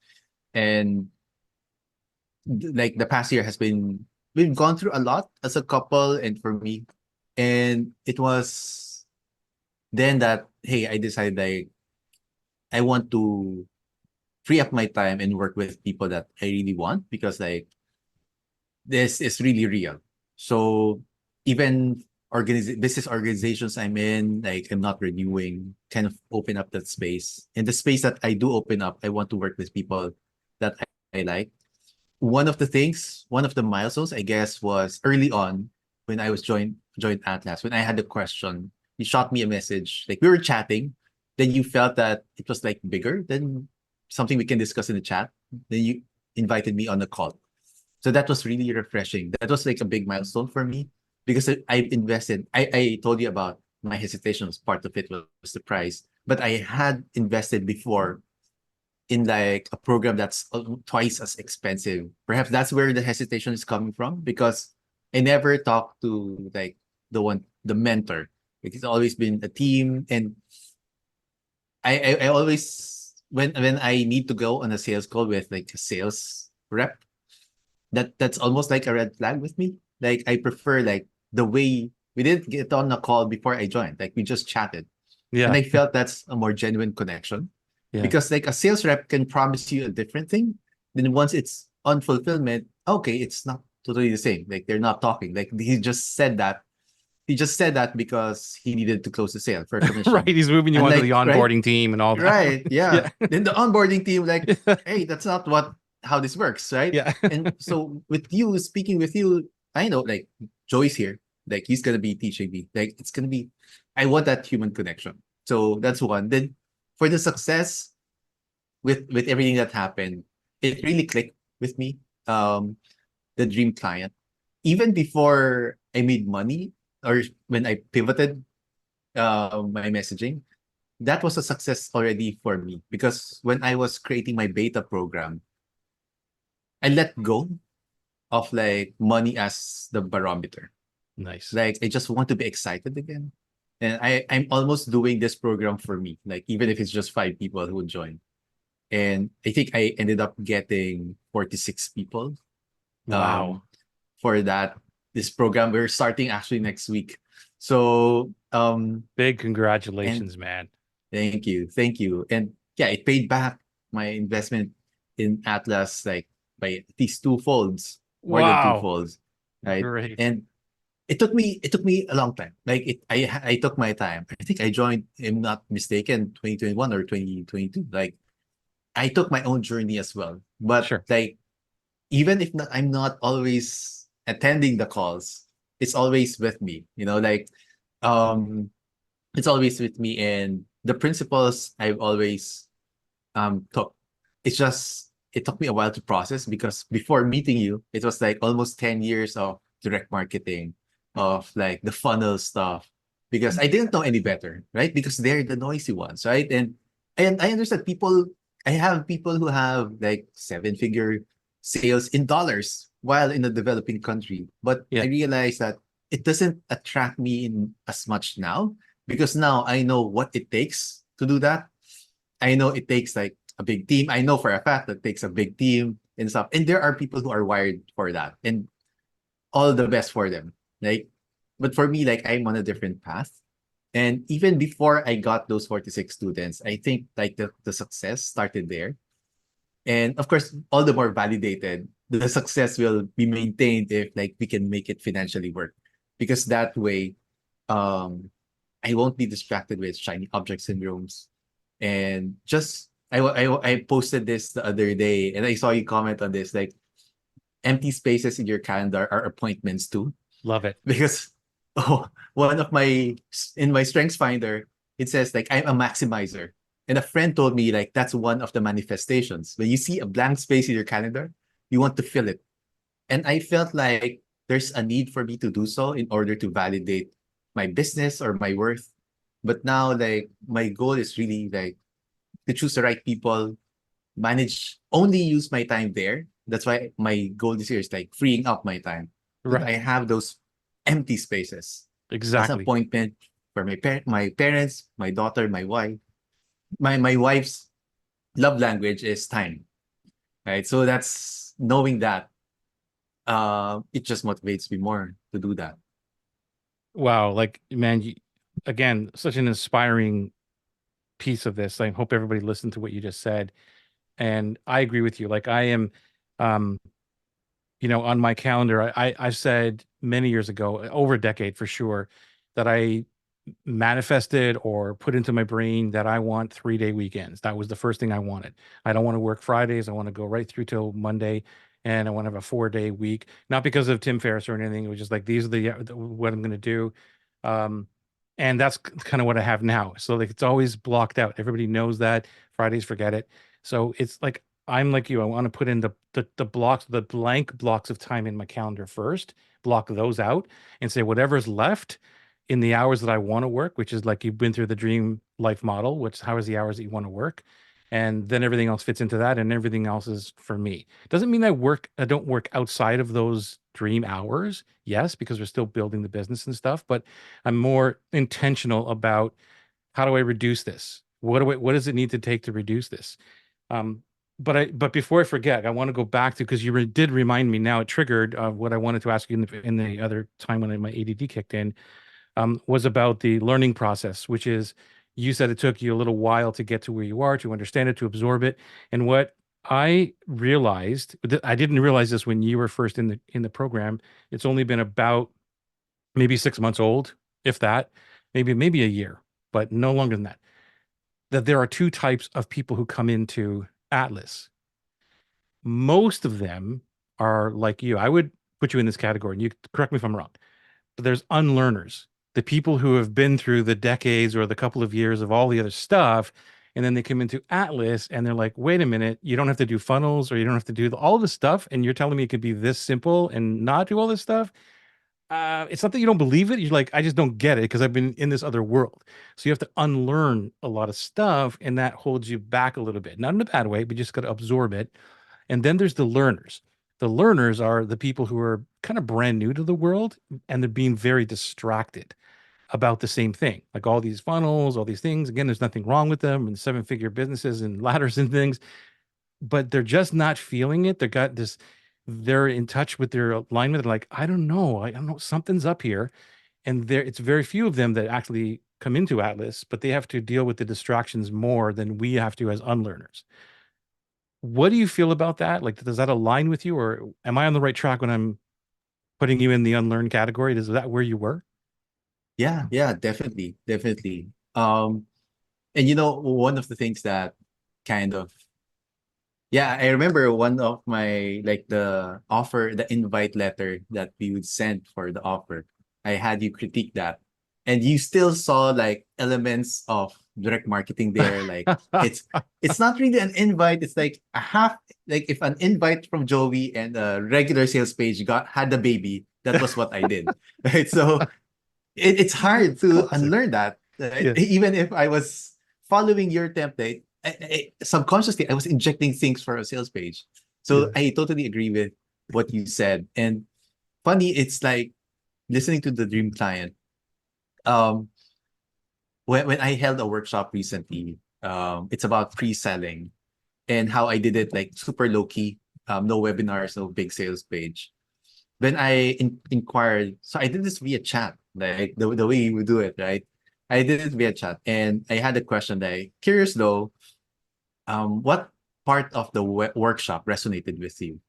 And like the past year has been, we've gone through a lot as a couple and for me. And it was then that, hey, I decided like I want to free up my time and work with people that I really want because like this is really real. So even business organizations I'm in, like I'm not renewing, kind of open up that space. And the space that I do open up, I want to work with people that I like. One of the milestones, I guess, was early on when I was joined Atlas. When I had a question, you shot me a message. Like we were chatting, then you felt that it was like bigger than something we can discuss in the chat. Then you invited me on a call. So that was really refreshing. That was like a big milestone for me because I've invested. I told you about my hesitations. Part of it was the price, but I had invested before in like a program that's twice as expensive. Perhaps that's where the hesitation is coming from because I never talked to like the mentor. Like it's always been a team, and I always when I need to go on a sales call with like a sales rep, that's almost like a red flag with me. Like I prefer like the way we didn't get on a call before I joined. Like we just chatted. And Yeah. I felt that's a more genuine connection. Yeah. Because like a sales rep can promise you a different thing. Then once it's on fulfillment, okay, it's not totally the same. Like they're not talking. Like he just said that. He just said that because he needed to close the sale for Right. commission. He's moving you And onto the like, right? onboarding team and all that. Right. Yeah. Yeah. Then the onboarding team, like, hey, that's not how this works, right? Yeah. And so with you, speaking with you, I know like Joey's here. Like he's gonna be teaching me. Like it's gonna be, I want that human connection. So that's one. Then for the success with everything that happened, it really clicked with me. The dream client. Even before I made money or when I pivoted my messaging, that was a success already for me because when I was creating my beta program, I let go of like money as the barometer. Nice. Like I just want to be excited again. And I'm almost doing this program for me, like even if it's just 5 people who would join. And I think I ended up getting 46 people Wow. um for that this program. We're starting actually next week. So Big and congratulations, man. thank you. Thank you. And yeah, it paid back my investment in Atlas like by at least two folds, more than two Wow. folds, right? Great. And it took me a long time. Like I took my time. I think I joined, if I'm not mistaken, 2021 or 2022. Like I took my own journey as well But Sure. like, even if not, I'm not always attending the calls, it's always with me, um, it's always with me. And the principles I've always took, it took me a while to process, because before meeting you, it was like almost 10 years of direct marketing, of like the funnel stuff, because I didn't know any better, right? Because they're the noisy ones, right? And I understand people, I have people who have like seven-figure sales in dollars while in a developing country. But I Yeah. realized that it doesn't attract me in as much now, because now I know what it takes to do that. I know it takes like a big team. I know for a fact that it takes a big team and stuff. And there are people who are wired for that. And all the best for them. Like, but for me, like, I'm on a different path. And even before I got those 46 students, I think like the success started there. And of course, all the more validated, the success will be maintained if like we can make it financially work. Because that way, um, I won't be distracted with shiny object syndromes. And just I posted this the other day, and I saw you comment on this, like, empty spaces in your calendar are appointments too. Love it. Because oh, one of my in my strengths finder, it says like I'm a maximizer. And a friend told me like that's one of the manifestations. When you see a blank space in your calendar, you want to fill it. And I felt like there's a need for me to do so in order to validate my business or my worth. But now, like, my goal is really like to choose the right people, manage, only use my time there. That's why my goal this year is like freeing up my time, so that Right. I have those empty spaces as an Exactly. appointment for my parents, my daughter, my wife. My wife's love language is time, right? So that's knowing that, it just motivates me more to do that. Wow. Like, man, again, such an inspiring piece of this. I hope everybody listened to what you just said. And I agree with you. Like, I am, um, on my calendar, I've said many years ago, over a decade for sure, that I manifested or put into my brain that I want 3-day weekends. That was the first thing I wanted. I don't want to work Fridays. I want to go right through till Monday, and I want to have a 4-day week. Not because of Tim Ferriss or anything. It was just like these are what I'm going to do. Um, and that's kind of what I have now. So like it's always blocked out. Everybody knows that Fridays, forget it. So it's like I'm like you. I want to put in the blocks, the blank blocks of time in my calendar first, block those out, and say whatever's left in the hours that I want to work, which is like you've been through the dream life model, which how is the hours that you want to work, and then everything else fits into that, and everything else is for me. Doesn't mean I don't work outside of those dream hours. Yes, because we're still building the business and stuff, but I'm more intentional about how do I reduce this? What does it need to take to reduce this? Um, but before I forget, I want to go back to because did remind me now. It triggered what I wanted to ask you in the other time when my ADD kicked in, was about the learning process, which is you said it took you a little while to get to where you are, to understand it, to absorb it. And what I realized, I didn't realize this when you were first in the program. It's only been about maybe 6 months old, if that, maybe a year, but no longer than that. That there are two types of people who come into Atlas. Most of them are like you. I would put you in this category, and you correct me if I'm wrong. But there's unlearners, the people who have been through the decades or the couple of years of all the other stuff, and then they come into Atlas and they're like, wait a minute, you don't have to do funnels or you don't have to do all this stuff, and you're telling me it could be this simple and not do all this stuff. It's not that you don't believe it. You're like, I just don't get it because I've been in this other world. So you have to unlearn a lot of stuff, and that holds you back a little bit. Not in a bad way, but you just got to absorb it. And then there's the learners. The learners are the people who are kind of brand new to the world and they're being very distracted about the same thing. Like all these funnels, all these things. Again, there's nothing wrong with them and seven-figure businesses and ladders and things, but they're just not feeling it. They're in touch with their alignment. They're like, I don't know. I don't know. Something's up here. And it's very few of them that actually come into Atlas, but they have to deal with the distractions more than we have to as unlearners. What do you feel about that? Like, does that align with you, or am I on the right track when I'm putting you in the unlearned category? Is that where you were? Yeah, yeah, definitely, definitely. And one of the things that kind of Yeah, I remember one of my like the invite letter that we would send for the offer. I had you critique that. And you still saw like elements of direct marketing there. Like it's not really an invite, it's like a half, like if an invite from Joey and a regular sales page got had a baby, that was what I did. Right. So it's hard to Classic. unlearn that. Right? Yeah. Even if I was following your template, subconsciously I was injecting things for a sales page. So Yeah. I totally agree with what you said. And funny, it's like listening to the dream client. Um, when I held a workshop recently, it's about pre-selling and how I did it like super low key, no webinars, no big sales page. When I inquired, so I did this via chat, like the way you would do it, right? I did it via chat, and I had a question. Like, curious though, what part of the workshop resonated with you?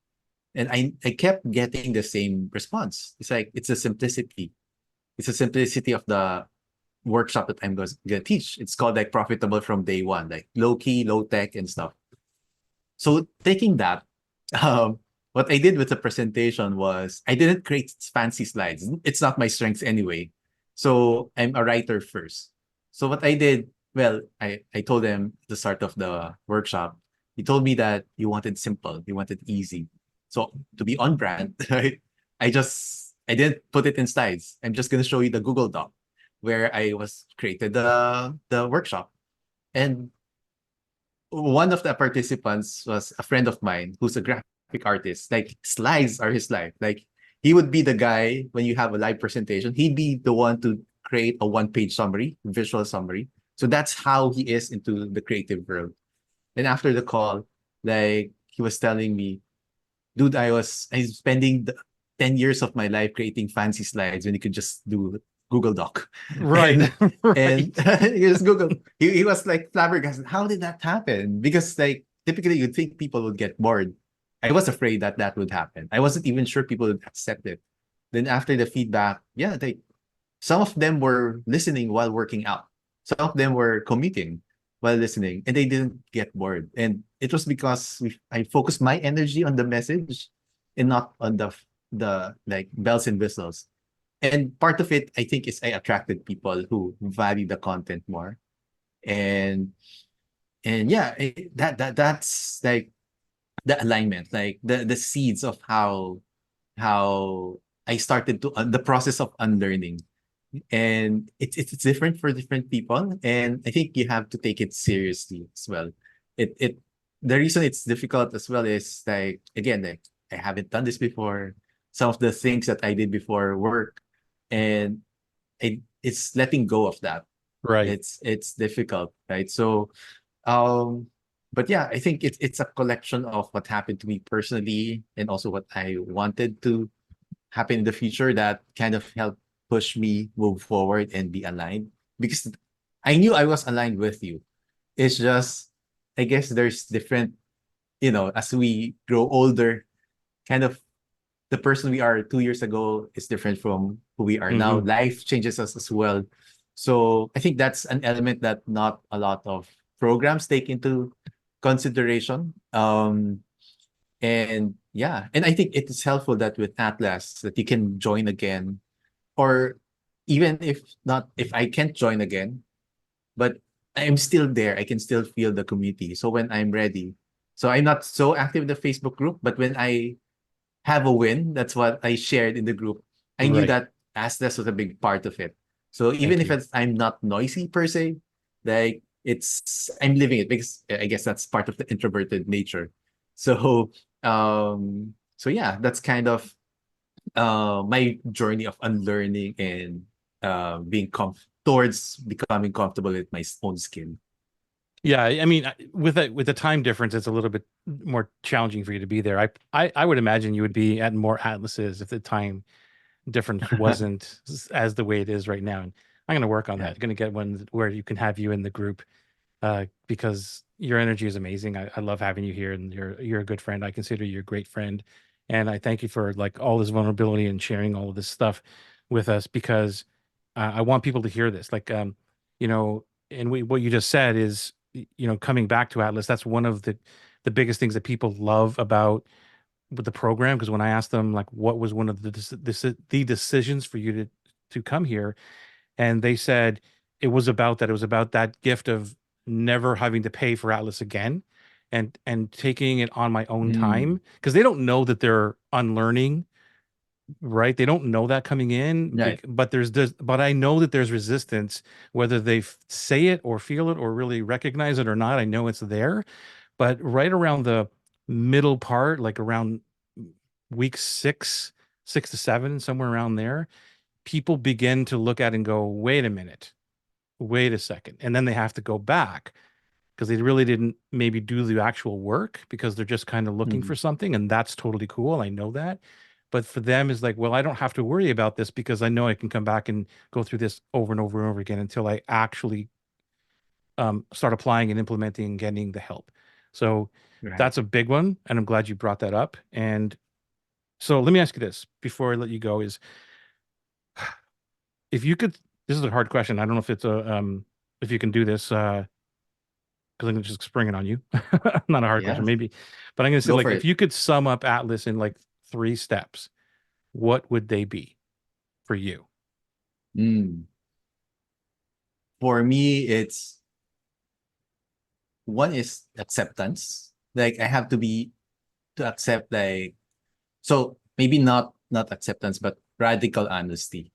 And I kept getting the same response. It's like it's a simplicity. It's a simplicity of the workshop that I'm gonna teach. It's called like profitable from day one, like low key, low tech, and stuff. So taking that, um, what I did with the presentation was I didn't create fancy slides. It's not my strengths anyway. So I'm a writer first. So what I did, well, I told them at the start of the workshop, you told me that you wanted simple, you wanted easy. So to be on brand, right? I didn't put it in slides. I'm just gonna show you the Google Doc where I was created the workshop. And one of the participants was a friend of mine who's a graphic artist. Like slides are his life. Like he would be the guy when you have a live presentation. He'd be the one to create a one-page summary, visual summary. So that's how he is into the creative world. And after the call, like he was telling me, dude, I was spending 10 years of my life creating fancy slides when you could just do Google Doc. Right. And and Right. you just Google. He was like flabbergasted. How did that happen? Because like typically you'd think people would get bored. I was afraid that that would happen. I wasn't even sure people would accept it. Then after the feedback, yeah, they some of them were listening while working out. Some of them were commuting while listening, and they didn't get bored. And it was because I focused my energy on the message and not on the like bells and whistles. And part of it, I think, is I attracted people who value the content more. And yeah, that's like the alignment, like the seeds of how I started to the process of unlearning. And it's different for different people, and I think you have to take it seriously as well. It the reason it's difficult as well is like again, like I haven't done this before. Some of the things that I did before work, and it's letting go of that. Right. It's difficult, right? So um but yeah, I think it's a collection of what happened to me personally and also what I wanted to happen in the future that kind of helped push me move forward and be aligned, because I knew I was aligned with you. It's just I guess there's different, as we grow older, kind of the person we are 2 years ago is different from who we are now. Hmm. Life changes us as well. So I think that's an element that not a lot of programs take into consideration. And yeah, and I think it is helpful that with Atlas that you can join again, or even if I can't join again, but I'm still there. I can still feel the community. So when I'm ready, so I'm not so active in the Facebook group, but when I have a win, that's what I shared in the group. I knew Right. that Atlas was a big part of it. So even Thank if you. I'm not noisy per se, like I'm living it because I guess that's part of the introverted nature. So so yeah, that's kind of my journey of unlearning and being towards becoming comfortable with my own skin. Yeah, I mean, with the time difference, it's a little bit more challenging for you to be there. I would imagine you would be at more atlases if the time difference wasn't as the way it is right now. And I'm going to work on that. Yeah. I'm going to get one where you can have you in the group, because your energy is amazing. I love having you here, and you're a good friend. I consider you a great friend, and I thank you for like all this vulnerability and sharing all of this stuff with us, because I want people to hear this. Like, you know, and what you just said is, coming back to Atlas. That's one of the the biggest things that people love about with the program. Because when I asked them like what was one of the decisions for you to come here, and they said it was about that gift of never having to pay for Atlas again, and taking it on my own Mm, time, because they don't know that they're unlearning, right? They don't know that coming in, right. but but I know that there's resistance, whether they say it or feel it or really recognize it or not. I know it's there, but right around the middle part, like around week 6 to 7, somewhere around there, people begin to look at it and go, wait a minute, wait a second. And then they have to go back because they really didn't maybe do the actual work because they're just kind of looking Mhm. for something. And that's totally cool. I know that. But for them is like, well, I don't have to worry about this because I know I can come back and go through this over and over and over again until I actually start applying and implementing and getting the help. So Right. that's a big one. And I'm glad you brought that up. And so let me ask you this before I let you go is if you could, this is a hard question. I don't know if it's if you can do this, because I'm just springing on you. Not a hard question, Yeah. maybe, but I'm going to say Go like, for if it. you could sum up Atlas in like 3 steps, what would they be for you? Mm. For me, it's one is acceptance. Like I have to be to accept like so maybe not acceptance, but radical honesty.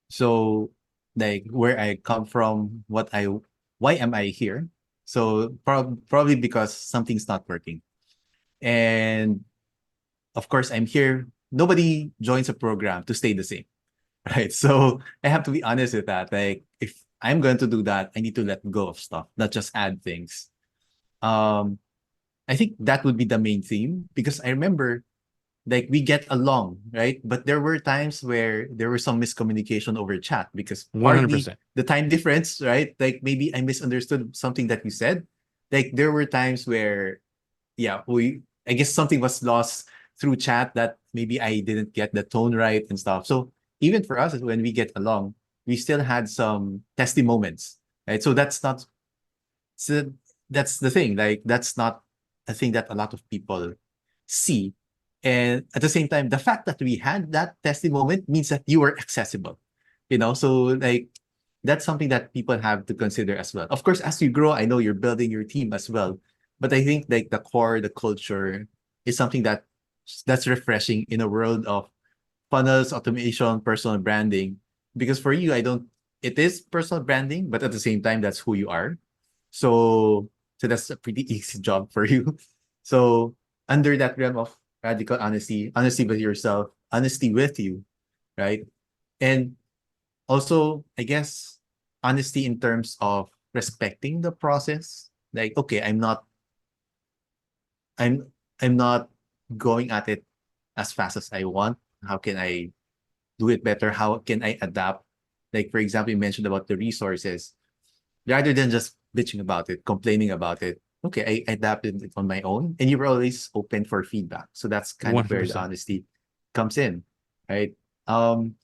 So like where I come from, why am I here? So probably because something's not working. And of course I'm here. Nobody joins a program to stay the same. Right. So I have to be honest with that. Like if I'm going to do that, I need to let go of stuff, not just add things. Um, I think that would be the main theme because I remember like we get along, right? But there were times where there was some miscommunication over chat because partly 100%. the time difference, right? Like maybe I misunderstood something that you said. Like there were times where, yeah, I guess something was lost through chat that maybe I didn't get the tone right and stuff. So even for us, when we get along, we still had some testy moments, right? So that's the thing. Like that's not a thing that a lot of people see. And at the same time, the fact that we had that testing moment means that you were accessible. So like that's something that people have to consider as well. Of course, as you grow, I know you're building your team as well. But I think like the core, the culture is something that's refreshing in a world of funnels, automation, personal branding. Because for you, it is personal branding, but at the same time, that's who you are. So that's a pretty easy job for you. So under that realm of radical honesty, honesty with yourself, honesty with you, right? And also, I guess honesty in terms of respecting the process. Like, okay, I'm I'm not going at it as fast as I want. How can I do it better? How can I adapt? Like, for example, you mentioned about the resources rather than just bitching about it, complaining about it. Okay, I adapted it on my own, and you were always open for feedback. So that's kind of where the 100%. honesty comes in, right? Um,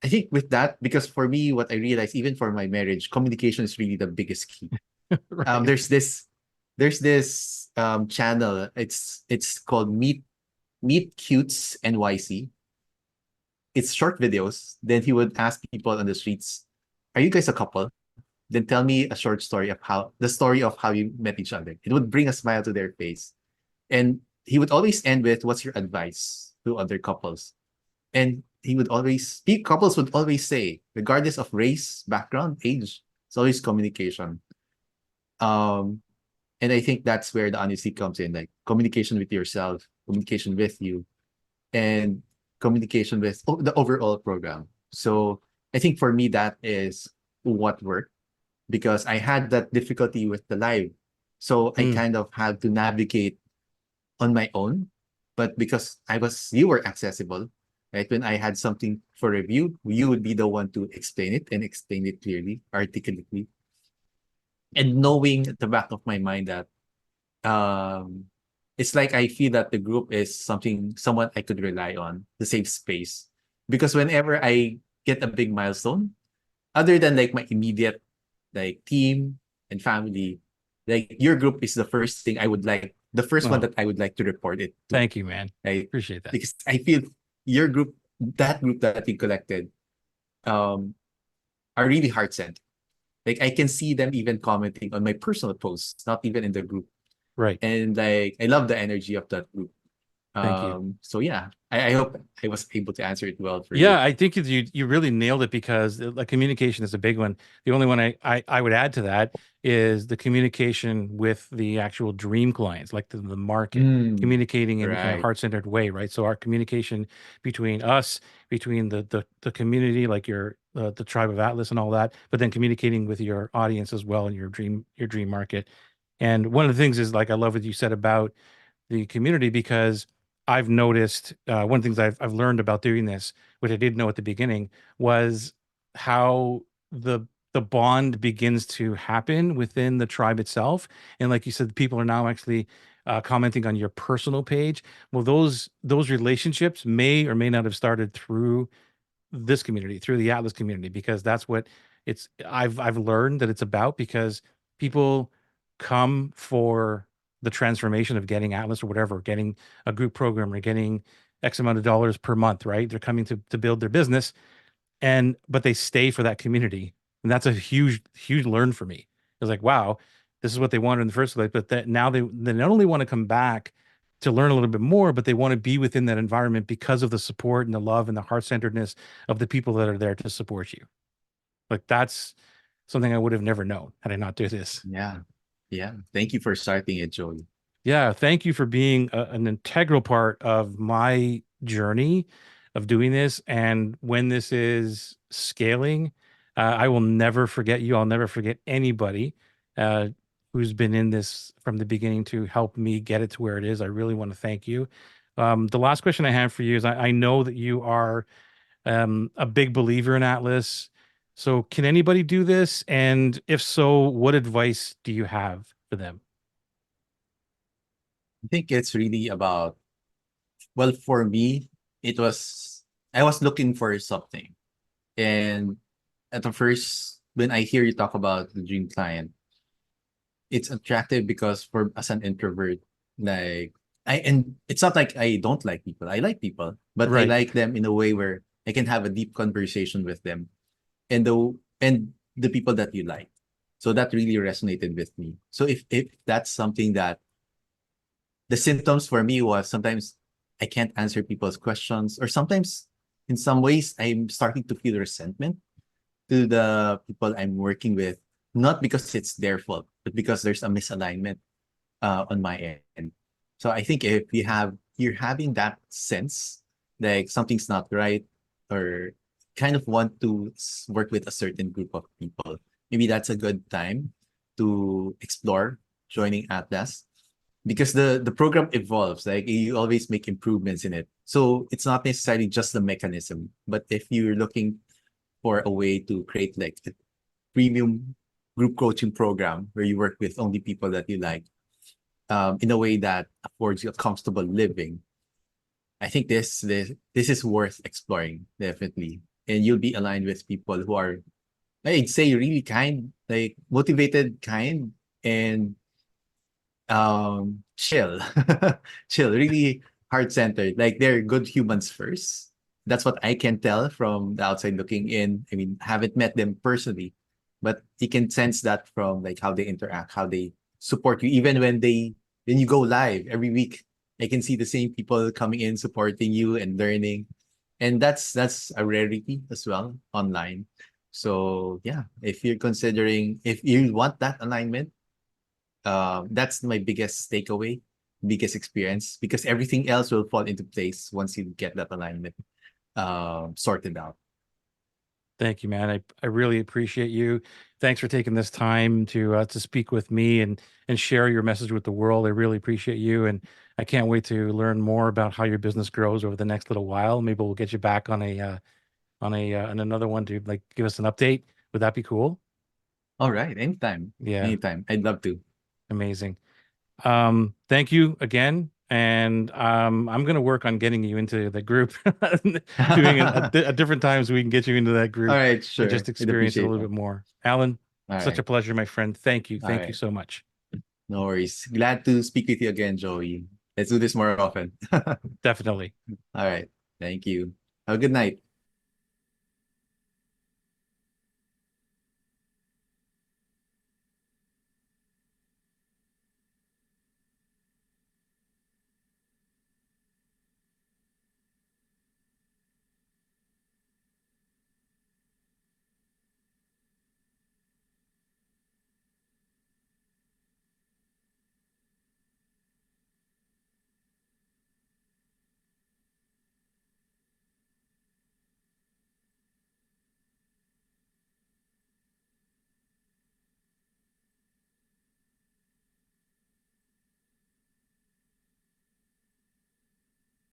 I think with that, because for me, what I realized, even for my marriage, communication is really the biggest key. Um, Right. there's this, there's this channel. It's called Meet Cutes NYC. It's short videos. Then he would ask people on the streets, "Are you guys a couple?" Then tell me a short story of how you met each other. It would bring a smile to their face. And he would always end with, "What's your advice to other couples?" And couples would always say, regardless of race, background, age, it's always communication. Um, and I think that's where the honesty comes in, like communication with yourself, communication with you, and communication with the overall program. So I think for me, that is what worked because I had that difficulty with the live. So I Mm. kind of had to navigate on my own. But because you were accessible, right? When I had something for review, you would be the one to explain it and explain it clearly, articulately. And knowing at the back of my mind that um it's like I feel that the group is someone I could rely on, the safe space. Because whenever I get a big milestone, other than like my immediate like team and family, like your group is the first thing I would like the first one Oh, that I would like to report it to, thank you, man. right? Appreciate that. Because I feel your group, that group that you collected, um, are really heart-centered. Like I can see them even commenting on my personal posts, not even in the group. Right. And like I love the energy of that group. Thank you. So yeah, I hope I was able to answer it well for you. Yeah, I think you really nailed it because like communication is a big one. The only one I would add to that is the communication with the actual dream clients, like the market, Mm, communicating in a right. heart-centered way, right? So our communication between us, between the community, like the tribe of Atlas and all that, but then communicating with your audience as well in your dream market. And one of the things is like I love what you said about the community because I've noticed one of the things I've learned about doing this, which I didn't know at the beginning, was how the bond begins to happen within the tribe itself. And like you said, people are now actually commenting on your personal page. Well, those relationships may or may not have started through this community, through the Atlas community, because that's what I've learned that it's about because people come for the transformation of getting Atlas or whatever, getting a group program or getting X amount of dollars per month, right? They're coming to build their business and but they stay for that community. And that's a huge learn for me. It's like, wow, this is what they wanted in the first place, but that now they not only want to come back to learn a little bit more, but they want to be within that environment because of the support and the love and the heart-centeredness of the people that are there to support you. Like that's something I would have never known had I not do this. Yeah. Yeah. Thank you for starting it, Joey. Yeah, thank you for being an integral part of my journey of doing this. And when this is scaling, I will never forget you. I'll never forget anybody uh, who's been in this from the beginning to help me get it to where it is. I really want to thank you. The last question I have for you is I know that you are a big believer in Atlas. So, can anybody do this? And if so, what advice do you have for them? I think it's really about, well, for me, it was, I was looking for something. And at the first, when I hear you talk about the dream client, it's attractive because for as an introvert, like and it's not like I don't like people. I like people, but I Right. like them in a way where I can have a deep conversation with them and the people that you like. So that really resonated with me. So if that's something that the symptoms for me was sometimes I can't answer people's questions, or sometimes in some ways I'm starting to feel resentment to the people I'm working with, not because it's their fault, but because there's a misalignment on my end. So I think if you're having that sense like something's not right, or kind of want to work with a certain group of people, maybe that's a good time to explore joining Atlas, because the program evolves. Like you always make improvements in it. So it's not necessarily just the mechanism, but if you're looking for a way to create like a premium group coaching program where you work with only people that you like, in a way that affords you a comfortable living, I think this is worth exploring, definitely. And you'll be aligned with people who are, I'd say, really kind, like motivated, kind, and chill. Chill, really heart-centered. Like they're good humans first. That's what I can tell from the outside looking in. I mean, haven't met them personally, but you can sense that from like how they interact, how they support you, even when you go live every week. I can see the same people coming in, supporting you and learning. And that's a rarity as well online. So yeah, if you want that alignment, that's my biggest takeaway, biggest experience, because everything else will fall into place once you get that alignment sorted out. Thank you, man. I really appreciate you. Thanks for taking this time to speak with me and share your message with the world. I really appreciate you, and I can't wait to learn more about how your business grows over the next little while. Maybe we'll get you back on another one to like give us an update. Would that be cool? All right, anytime, Yeah, anytime. I'd love to. amazing. Thank you again, and I'm gonna work on getting you into the group, doing it All at different times. We can get you into that group right, and sure. just I'd experience it a appreciate little that. bit more. Alan, All such a right. pleasure, my friend. Thank you. All Thank you right. so much. No worries. Glad to speak with you again, Joey. Let's do this more often. All Definitely. right. Thank you. Have a good night.